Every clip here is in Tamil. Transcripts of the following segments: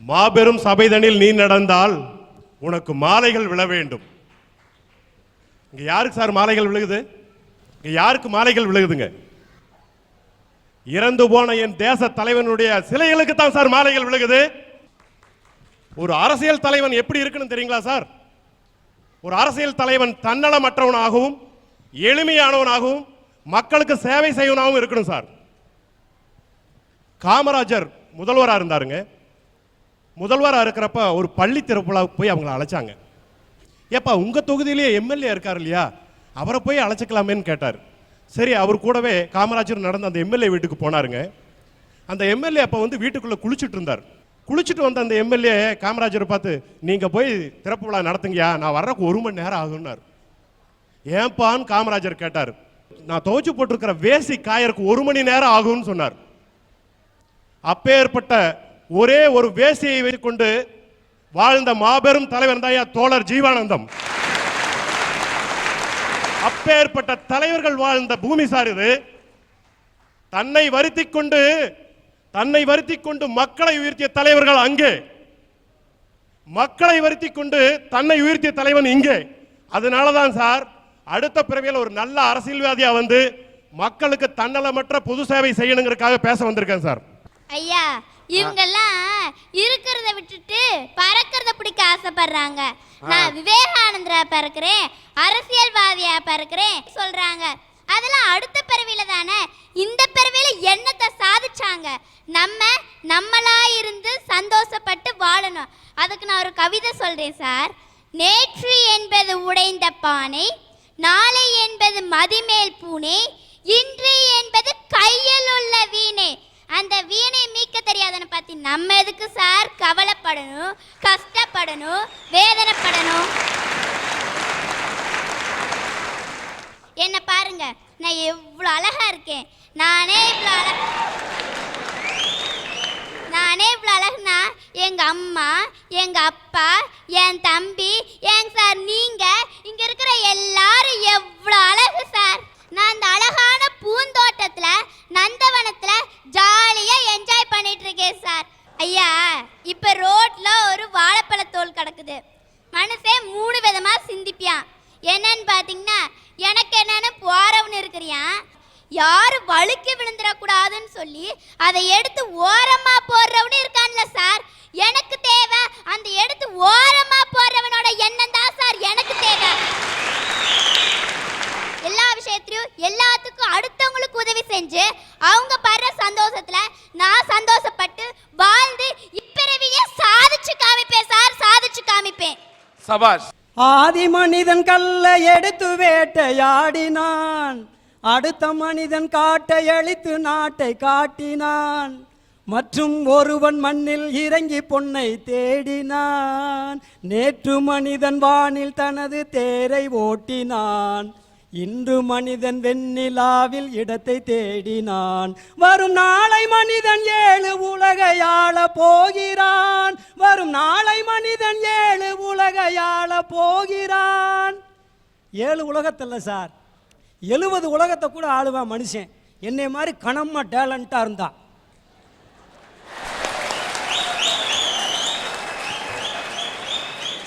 மாபெரும் சபைதனில் நீ நடந்தால் உனக்கு மாலைகள் விழ வேண்டும். இங்க யாருக்கு சார் மாலைகள் விழுகுது? இங்க யாருக்கு மாலைகள் விழுகுதுங்க? இறந்து போன என் தேச தலைவனுடைய சிலைகளுக்கு தான் சார் மாலைகள் விழுகுது. ஒரு அரசியல் தலைவன் எப்படி இருக்குன்னு தெரியுங்களா சார்? ஒரு அரசியல் தலைவன் தன்னலமற்றவனாகவும் எளிமையானவனாகவும் மக்களுக்கு சேவை செய்வனாகவும் இருக்கணும் சார். காமராஜர் முதல்வராக இருந்தாருங்க. முதல்வராக இருக்கிறப்ப ஒரு பள்ளி திறப்புலாவுக்கு போய் அவங்கள அழைச்சாங்க. ஏப்பா உங்கள் தொகுதியிலேயே எம்எல்ஏ இருக்கார் இல்லையா, அவரை போய் அழைச்சிக்கலாமேன்னு கேட்டார். சரி, அவர் கூடவே காமராஜர் நடந்த அந்த எம்எல்ஏ வீட்டுக்கு போனாருங்க. அந்த எம்எல்ஏ அப்போ வந்து வீட்டுக்குள்ளே குளிச்சுட்டு இருந்தார். குளிச்சுட்டு வந்த அந்த எம்எல்ஏ காமராஜரை பார்த்து, நீங்கள் போய் திறப்பு விழா நடத்துங்கயா, நான் வர்றதுக்கு 1 மணி நேரம் ஆகுன்னார். ஏன்பான்னு காமராஜர் கேட்டார். நான் துவைச்சு போட்டிருக்கிற வேசி காயருக்கு 1 மணி நேரம் ஆகும்னு சொன்னார். அப்பேற்பட்ட ஒரே ஒரு வேசியை வைத்துக் கொண்டு வாழ்ந்த மாபெரும் தலைவர் தான் தோழர் ஜீவானந்தம். அப்பேற்பட்ட தலைவர்கள் வாழ்ந்த பூமி சார் இது. தன்னை வருத்திக் கொண்டு மக்களை உயர்த்திய தலைவர்கள் அங்கே, மக்களை வருத்திக் கொண்டு தன்னை உயர்த்திய தலைவன் இங்கே. அதனாலதான் சார் அடுத்த பிறவியில் ஒரு நல்ல அரசியல்வாதியா வந்து மக்களுக்கு தன்னலமற்ற பொது சேவை செய்யணுங்கிறதுக்காக பேச வந்திருக்கேன் சார். ஐயா, இவங்கெல்லாம் இருக்கிறத விட்டுட்டு பறக்கிறத பிடிக்க ஆசைப்படுறாங்க. நான் விவேகானந்தரா பறக்கிறேன், அரசியல்வாதியா பறக்கிறேன் சொல்றாங்க. அதெல்லாம் அடுத்த பிறவில தானே. இந்த பிறவில என்னத்தை சாதிச்சாங்க? நம்மளா இருந்து சந்தோஷப்பட்டு வாழணும். அதுக்கு நான் ஒரு கவிதை சொல்றேன் சார். நேற்று என்பது உடைந்த பானை, நாளை என்பது மதிமேல் பூனை, இன்று என்பது கையில் உள்ள வீணை. அந்த வீணை மீட்க தெரியாதன பத்தி நம்ம எதுக்கு சார் கவலைப்படணும், கஷ்டப்படணும், வேதனைப்படணும்? என்ன பாருங்க, நான் எவ்வளவு அழகா இருக்கேன். நானே இவ்வளவு அழகுனா எங்க அம்மா, எங்க அப்பா, என் தம்பி, ஏங்க சார் நீங்க இங்க இருக்கிற எல்லாரும் எவ்வளவு அழகு சார். நான் இந்த அழகான பூந்தோட்டத்துல நந்தவனத்துல ஜாலியா என்ஜாய் பண்ணிட்டு இருக்கேன் சார். ஐயா, இப்ப ரோட்ல ஒரு வாழைப்பழத்தோல் கிடக்குது. மனுஷன் 3 விதமா சிந்திப்பியான். என்னன்னு பாத்தீங்கன்னா, எனக்கு என்னன்னு போறவனு இருக்கிறியான், யாரு வழுக்கி விழுந்துடக்கூடாதுன்னு சொல்லி அதை எடுத்து ஓரமா போடுறவனு இருக்கான்ல சார். எனக்கு தேவை அந்த எடுத்து ஓரமா போடுறவனோட எண்ணம் தான் சார் எனக்கு தேவை. எல்லா விஷயத்திலும் எல்லாத்துக்கும் அடுத்தவங்களுக்கு உதவி செஞ்சு அவங்க படுற சந்தோஷத்துல நான் சந்தோஷப்பட்டு வாழ்ந்து இப்பிறவியே சாதிச்சு காமிப்பேன் சார், சாதிச்சு காமிப்பேன். சபாஷ். ஆதி மனிதன் கல்லை எடுத்து வேட்டையாடினான், அடுத்த மனிதன் காட்டை அழித்து நாட்டை காட்டினான், மற்றும் ஒருவன் மண்ணில் இறங்கி பொன்னை தேடினான், நேற்று மனிதன் வானில் தனது தேரை ஓட்டினான், இன்று மனிதன் வெண்ணிலாவில் இடத்தை தேடினான், வரும் நாளை மனிதன் 7 உலகை ஆள போகிறான், வரும் நாளை மனிதன் 7 உலகை ஆள போகிறான். 7 உலகத்தில் சார் 70 உலகத்தை கூட ஆளுவான் மனுஷன். என்னை மாதிரி கனமா டேலண்டா இருந்தா.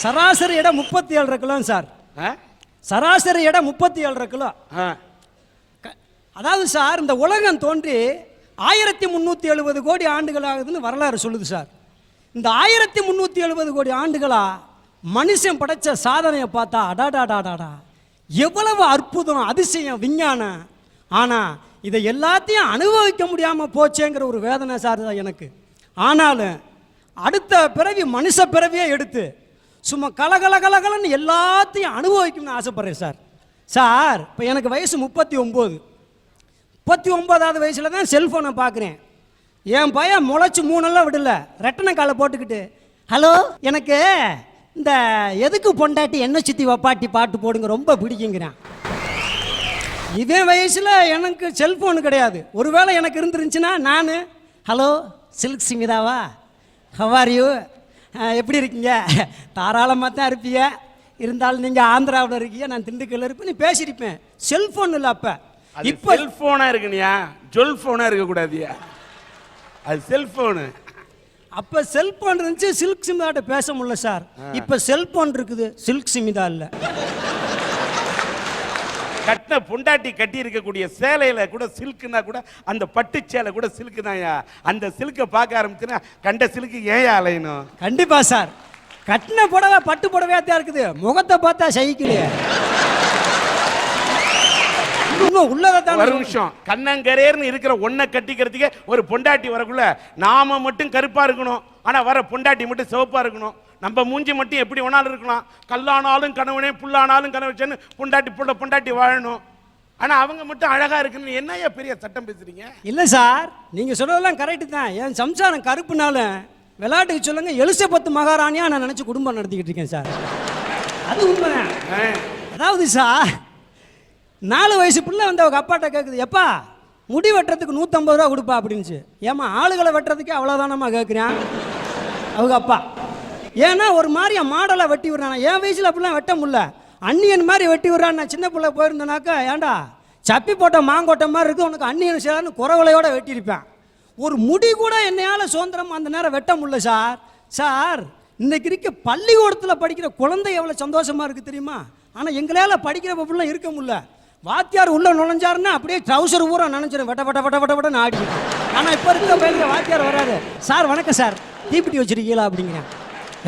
சராசரி இடம் 37 கிலோ சார். சராசரி இடம் 37 கிலோ. அதாவது சார், இந்த உலகம் தோன்றி 1370 கோடி ஆண்டுகள் ஆகுதுன்னு வரலாறு சொல்லுது சார். இந்த 1370 கோடி ஆண்டுகளா மனுஷன் படைச்ச சாதனையை பார்த்தா அடாடாடாடாடா எவ்வளவு அற்புதம், அதிசயம், விஞ்ஞானம். ஆனால் இதை எல்லாத்தையும் அனுபவிக்க முடியாமல் போச்சேங்கிற ஒரு வேதனை சார் தான் எனக்கு. ஆனாலும் அடுத்த பிறவி மனுஷ பிறவியே எடுத்து சும்மா கலகலன்னு எல்லாத்தையும் அனுபவிக்கணும்னு ஆசைப்பட்றேன் சார். சார், இப்போ எனக்கு வயசு 39வது வயசில் தான் செல்ஃபோனை பார்க்குறேன். என் பையன் முளைச்சி 3 விடல, ரெட்டனை காலை போட்டுக்கிட்டு, ஹலோ எனக்கு இந்த எதுக்கு பொண்டாட்டி என்ன சுற்றி வப்பாட்டி பாட்டு போடுங்க ரொம்ப பிடிக்குங்கிறான். இதே வயசில் எனக்கு செல்ஃபோனு கிடையாது. ஒருவேளை எனக்கு இருந்துருந்துச்சுன்னா நான், ஹலோ சில்க் சிமிதாவா, ஹவ் ஆர் யூ, எப்படி இருக்கீங்க, தாராளமாக தான் இருப்பீங்க, இருந்தாலும் நீங்கள் ஆந்திராவில் இருக்கீங்க, நான் திண்டுக்கல்ல இருப்பேன், நீ பேசியிருப்பேன். செல்ஃபோன் இல்லை அப்போ. இப்போ செல்ஃபோனாக இருக்குனியா, ஜொல் ஃபோனாக இருக்கக்கூடாதியா, அது செல்ஃபோனு. அப்ப செல்போன் இருந்துச்சு, சில்க் சிமிதாட்ட பேச முடியல சார். இப்ப செல்போன் இருக்குது, சில்க் சிமிதா இல்ல. கட்டின பொண்டாட்டி கட்டி இருக்கக்கூடிய சேலையில கூட சில்க்குனா கூட அந்த பட்டு சேலை கூட சில்க்கு தான்யா. அந்த சில்கை பார்க்க ஆரம்பிச்சுன்னா கண்ட சில்க்கு ஏன் அலையணும்? கண்டிப்பா சார். கட்டின புடவை பட்டு புடவையா தான் இருக்குது, முகத்தை பார்த்தா சகிக்கலையே. ஒரு நிமிஷம், கண்ணங்கரேர்னு இருக்கிற ஒன்ன கட்டிக்கிறதுக்கே ஒரு பொண்டாட்டி வரக்குள்ள நாம மட்டும் கருப்பா இருக்கணும், ஆனா வர பொண்டாட்டி மட்டும் சிவப்பா இருக்கணும். நம்ம மூஞ்சி மட்டும் எப்படி வேணாலும் இருக்கலாம், கல்லானாலும் கணவனே புல்லானாலும் கணவன் பொண்டாட்டி பொண்டாட்டி வாழணும். ஆனா அவங்க மட்டும் அழகா இருக்குன்னு என்னையா பெரிய சட்டம் பேசுறீங்க? இல்ல சார், நீங்க சொல்றதெல்லாம் கரெக்ட் தான். என் சம்சாரம் கருப்புனாலும் விளையாட்டுக்கு சொல்லுங்க எலிசபெத் மகாராணியா நான் நினைச்சு குடும்பம் நடத்திக்கிட்டு இருக்கேன் சார். அது உண்மை. அதாவது சார், 4 வயசு பிள்ளை வந்து அவங்க அப்பாட்ட கேட்குது, எப்பா முடி வெட்டுறதுக்கு 150 ரூபா கொடுப்பா அப்படின்ச்சு. ஏமா ஆளுகளை வெட்டுறதுக்கு அவ்வளோதானம்மா கேட்குறேன் அவங்க அப்பா. ஏன்னா ஒரு மாதிரி மாடலாக வெட்டி விடுறான். என் வயசில் அப்படிலாம் வெட்ட முடியல, அன்னியன் மாதிரி வெட்டி விடுறான். நான் சின்ன பிள்ளை போயிருந்தேனாக்கா, ஏன்டா சப்பி போட்ட மாங்கோட்டை மாதிரி இருக்குது உனக்கு அன்னியன் சேரான்னு குறவலையோட வெட்டியிருப்பேன். ஒரு முடி கூட என்னையால் சுதந்திரம் அந்த நேரம் வெட்ட முடியல சார். சார், இன்னைக்கு இருக்க பள்ளிக்கூடத்தில் படிக்கிற குழந்தை எவ்வளோ சந்தோஷமாக இருக்குது தெரியுமா? ஆனால் எங்களால் படிக்கிற பப்பிலாம் இருக்க முடியல. வாத்தியார் உள்ள நுழைஞ்சாருன்னா அப்படியே ட்ரௌசர் ஊரா நினைச்சிடும், வெட்ட வெட்ட வெட்ட வெட்ட வெட்டன்னு ஆடிக்கிட்டு. ஆனால் இப்போ இருக்க பையன் வாத்தியார் வராது. சார் வணக்கம் சார், தீப்பிட்டி வச்சிருக்கீங்களா அப்படிங்கிறேன்.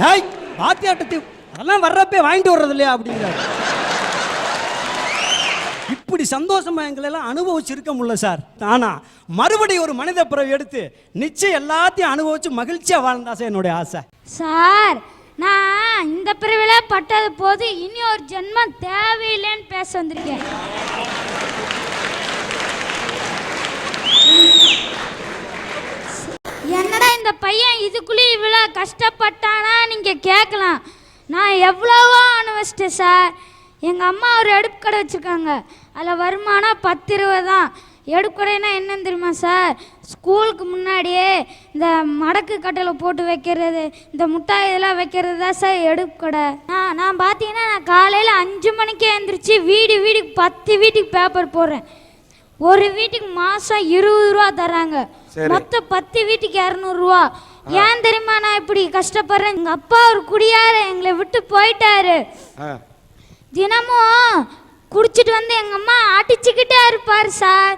ஏய் வாத்தியார்ட்ட அதெல்லாம் வர்றப்பே வாங்கிட்டு வர்றது இல்லையா அப்படிங்கிறாரு. இப்படி சந்தோஷமா எங்களெல்லாம் அனுபவிச்சிருக்க முடியல சார். ஆனா மறுபடியும் ஒரு மனித பிறவி எடுத்து நிச்சயம் எல்லாத்தையும் அனுபவிச்சு மகிழ்ச்சியா வாழ்ந்தா சார் என்னுடைய ஆசை. சார், நான் இந்த பிறவில பட்டது போது இனி ஒரு ஜென்மம் தேவையில்லைன்னு பேச வந்திருக்கேன். என்னடா இந்த பையன் இதுக்குள்ளே இவ்வளோ கஷ்டப்பட்டானா நீங்கள் கேட்கலாம். நான் எவ்வளவோ அனுபவிச்சிட்டேன் சார். எங்கள் அம்மா ஒரு அடுப்பு கடை வச்சுருக்காங்க, அதில் வருமானம் 10-20 தான். எடுக்கடைனா என்னன்னு தெரியுமா சார்? ஸ்கூலுக்கு முன்னாடியே இந்த மடக்கு கட்டலை போட்டு வைக்கிறது, இந்த முட்டாய் இதெல்லாம் வைக்கிறது தான் சார் எடுக்கடை. நான் பார்த்தீங்கன்னா நான் காலையில் 5 மணிக்கே எழுந்திரிச்சு வீட்டுக்கு 10 வீட்டுக்கு பேப்பர் போடுறேன். ஒரு வீட்டுக்கு மாதம் 20 ரூபா தராங்க, மொத்தம் 10 வீட்டுக்கு 200 ரூபா. ஏன் தெரியுமா நான் இப்படி கஷ்டப்படுறேன்? எங்கள் அப்பா ஒரு குடியார எங்களை விட்டு போயிட்டாரு. தினமும் குடிச்சிட்டு வந்து எங்கள் அம்மா அடிச்சுக்கிட்டே இருப்பார் சார்.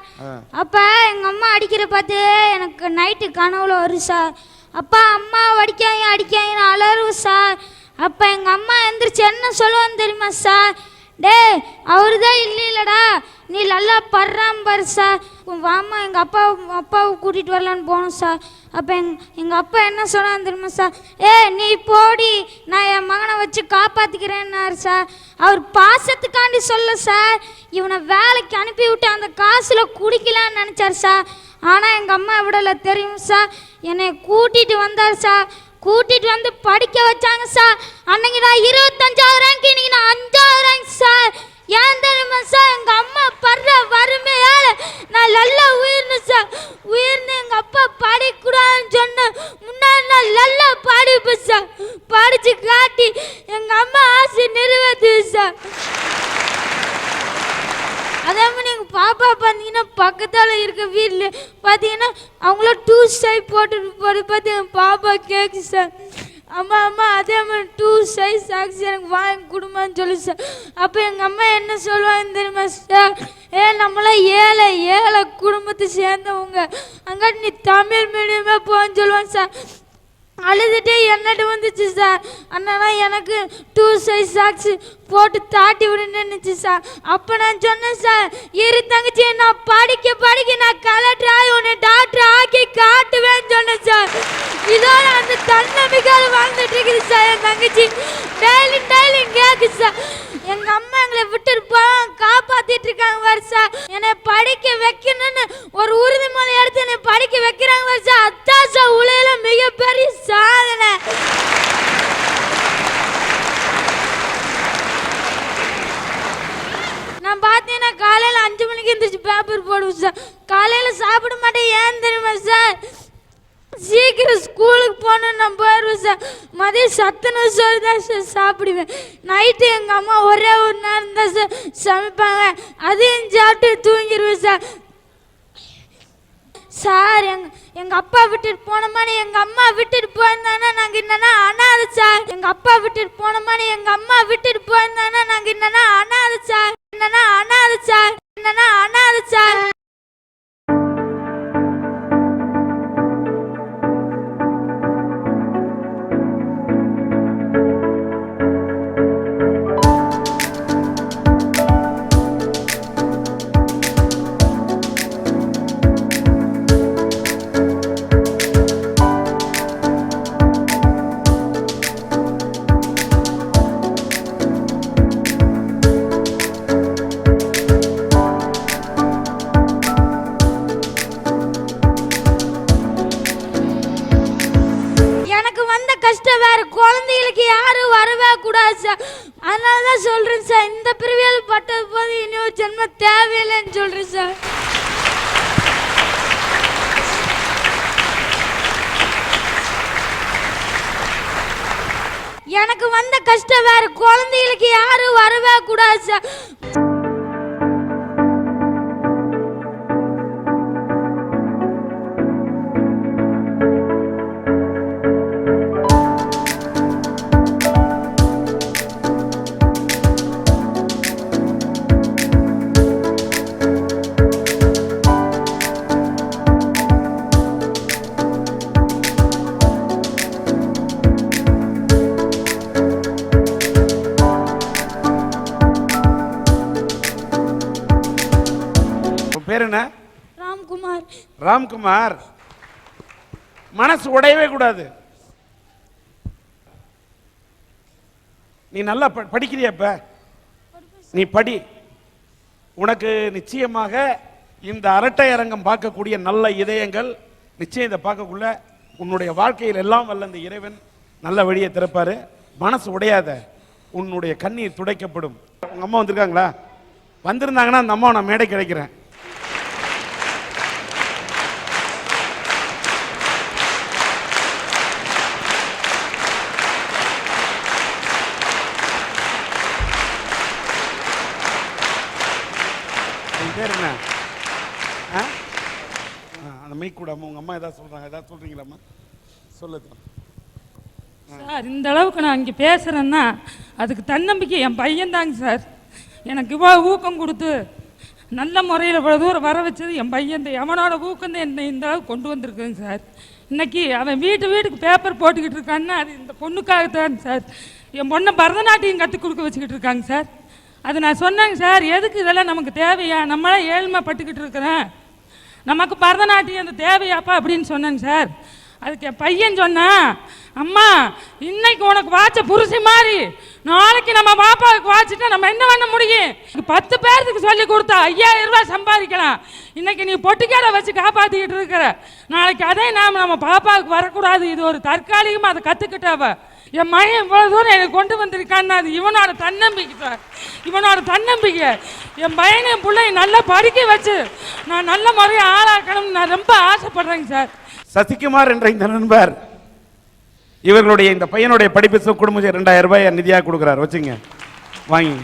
அப்போ எங்கள் அம்மா அடிக்கிற பார்த்து எனக்கு நைட்டு கனவுல வரும் சார். அப்பா அம்மா அடிக்காங்க அலறும் சார். அப்போ எங்கள் அம்மா எந்திரிச்சு என்ன சொல்லுவான்னு தெரியுமா சார்? டே அவரு தான் இல்லைடா, நீ நல்லா படுறான் பாரு சார், வாமா எங்கள் அப்பாவை கூட்டிகிட்டு வரலான்னு போனோம் சார். அப்போ எங்கள் அப்பா என்ன சொன்னான்னு தெரியுமா சார்? நீ போடி, நான் என் மகனை வச்சு காப்பாற்றிக்கிறேன்னாரு சார். அவர் பாசத்துக்காண்டி சொல்ல சார். இவனை வேலைக்கு அனுப்பி விட்டு அந்த காசில் குடிக்கலான்னு நினச்சார் சார். ஆனால் எங்கள் அம்மா விடலை தெரியும் சார். என்னை கூட்டிகிட்டு வந்தார் சார். கூட்டிட்டு வந்து படிக்க வச்சாங்க சார். அன்னைக்கு நான் 25வது ரேங்க், இன்னைக்கு நான் 5வது ரேங்க் சார். ஏன் தெரியுமா சார்? எங்க அம்மா படுற வறுமையால நான் நல்லா உயிர்னு சார். உயிர்னு எங்க அப்பா படிக்கூடாதுன்னு சொன்ன முன்னாடி நான் நல்லா படிப்பேன் சார். படிச்சு காட்டி எங்க அம்மா ஆசை நிறைவேற்று சார். அதே மாதிரி எங்கள் பாப்பா பார்த்தீங்கன்னா பக்கத்தால் இருக்க வீட்டில் பார்த்தீங்கன்னா அவங்கள 2 சைஸ் போட்டு பார்த்து என் பாப்பா கேட்கு சார். அம்மா அதே மாதிரி 2 சைஸ் சாக்ஸ் எனக்கு வாங்கி கொடுமான்னு சொல்லி சார். அப்போ எங்கள் அம்மா என்ன சொல்லுவாங்க தெரியுமா சார்? நம்மளாம் ஏழை குடும்பத்தை சேர்ந்தவங்க, அங்காட்டி நீ தமிழ் மீடியமே போன்னு சொல்லுவாங்க சார். அழுதுகிட்டே என்னட்டு வந்துச்சு சார். அண்ணா எனக்கு 2 சைஸ் சாக்ஸ் போட்டு தாட்டி விடுன்னு சார். அப்போ நான் சொன்னேன் சார், இரு தங்கச்சி நான் படிக்க நான் கலெக்டர் ஆகி உன்னை டாக்டர் ஆக்கி காட்டுவேன்னு சொன்னேன் சார். இதோட அந்த தன்னம்பிக்கையால் வாழ்ந்துட்டு இருக்குது சார் என் தங்கச்சி. டெய்லி கேட்கு சார். எங்கள் அம்மா எங்களை விட்டுட்டு போய் காப்பாற்றிட்டு இருக்காங்க பாரு சார். என்னை படிக்க வைக்கணும்னு ஒரு உறுதிமொழி எடுத்து என்னை படிக்க வைக்கிறாங்க பாரு சார். அதான் சார் உலகில மிகப்பெரிய சாதனை. நான் பார்த்தீங்கன்னா காலையில் 5 மணிக்கு எழுந்திரிச்சு பேப்பர் போடுவேன் சார். காலையில் சாப்பிட மாட்டேன். ஏன் தெரியுமா சார்? சீக்கிரம் ஸ்கூலுக்கு போகணுன்னு நான் போயிடுவேன் சார். மதியம் சத்துண சோறு தான் சார் சாப்பிடுவேன். நைட்டு எங்கள் அம்மா ஒரே ஒரு நேரம் தான் சார் சமைப்பாங்க, அதையும் சாப்பிட்டு தூங்கிடுவேன் சார். சார் எங்க அப்பா விட்டுட்டு போன மாதிரி எங்க அம்மா விட்டுட்டு போயிருந்தானா நாங்க என்னன்னா அனாதை சார். எங்க அப்பா விட்டுட்டு போன மாதிரி எங்க அம்மா விட்டுட்டு போயிருந்தானா நாங்க என்னன்னா அனாதை சார். என்னன்னா அனாதை சார். என்னன்னா அனாதை சார். எனக்கு வந்த கஷ்டம் வேற குழந்தைகளுக்கு யாரும் வரவே கூடாது சார். அதனால தான் சொல்றேன் சார், இந்த பிரிவியல் பட்டது போது இனி ஒரு ஜென்மம் தேவையில்லைன்னு சொல்றேன் சார். எனக்கு வந்த கஷ்டம் வேற குழந்தைகளுக்கு யாரும் வரவே கூடாது சார். பேர் என்ன? ராம்குமார். ராம்குமார், மனசு உடையவே கூடாது. நீ நல்லா படிக்கிறியா? இப்ப நீ படி. உனக்கு நிச்சயமாக இந்த அரட்டை அரங்கம் பார்க்கக்கூடிய நல்ல இதயங்கள் நிச்சயம் இதை பார்க்கக்குள்ள உன்னுடைய வாழ்க்கையில் எல்லாம் வல்ல இந்த இறைவன் நல்ல வழியை திறப்பாரு. மனசு உடையாத, உன்னுடைய கண்ணீர் துடைக்கப்படும். உங்க அம்மா வந்திருக்காங்களா? வந்திருந்தாங்கன்னா அந்த அம்மா நான் மேடை கிடைக்கிறேன். பேர் என்ன? அந்த மைக் கூட உங்க அம்மா ஏதாவது சொல்றாங்க, ஏதாவது சொல்றீங்களாம்மா? சொல்லுது சார். இந்த அளவுக்கு நான் இங்கே பேசுகிறேன்னா அதுக்கு தன்னம்பிக்கை என் பையன்தாங்க சார். எனக்கு இவ்வளோ ஊக்கம் கொடுத்து நல்ல முறையில் இவ்வளோ தூரம் வர வச்சது என் பையன். அவனோட ஊக்கம் தான் என்னை இந்த அளவுக்கு கொண்டு வந்திருக்குங்க சார். இன்னைக்கு அவன் வீட்டுக்கு பேப்பர் போட்டுக்கிட்டு இருக்கான்னா அது இந்த பொண்ணுக்காகத்தான் சார். என் பொண்ணை பரதநாட்டியம் கற்றுக் கொடுக்க வச்சுக்கிட்டு இருக்காங்க சார். அது நான் சொன்னேங்க சார், எதுக்கு இதெல்லாம் நமக்கு தேவையா? நம்மளாம் ஏழ்மைப்பட்டுக்கிட்டு இருக்கிறேன், நமக்கு பரதநாட்டியம் அந்த தேவையாப்பா அப்படின்னு சொன்னேங்க சார். அதுக்கு என் பையன் சொன்னான், அம்மா இன்னைக்கு உனக்கு வாட்ச புருஷி மாதிரி நாளைக்கு நம்ம பாப்பாவுக்கு வாட்சிட்டா நம்ம என்ன பண்ண முடியும்? 10 பேருக்கு சொல்லி கொடுத்தா 5000 ரூபாய் சம்பாதிக்கலாம். இன்னைக்கு நீ பொட்டிக்கார வச்சு காப்பாற்றிக்கிட்டு இருக்கிற, நாளைக்கு அதே நம்ம பாப்பாவுக்கு வரக்கூடாது. இது ஒரு தற்காலிகமாக அதை கற்றுக்கிட்டாவ. என் மகன் இவ்வளோ தூரம் எனக்கு கொண்டு வந்திருக்கான்னு அது இவனோட தன்னம்பிக்கை சார். இவனோட தன்னம்பிக்கை. என் பையனை என் பிள்ளைய நல்லா படிக்க வச்சு நான் நல்ல முறையை ஆளாக்கணும்னு நான் ரொம்ப ஆசைப்படுறேங்க சார். சசிகுமார் என்ற இந்த நண்பர் இவர்களுடைய இந்த பையனுடைய படிப்பு குடும்பம் 2000 ரூபாய் நிதியாக கொடுக்குறாரு. வச்சுங்க, வாங்கி.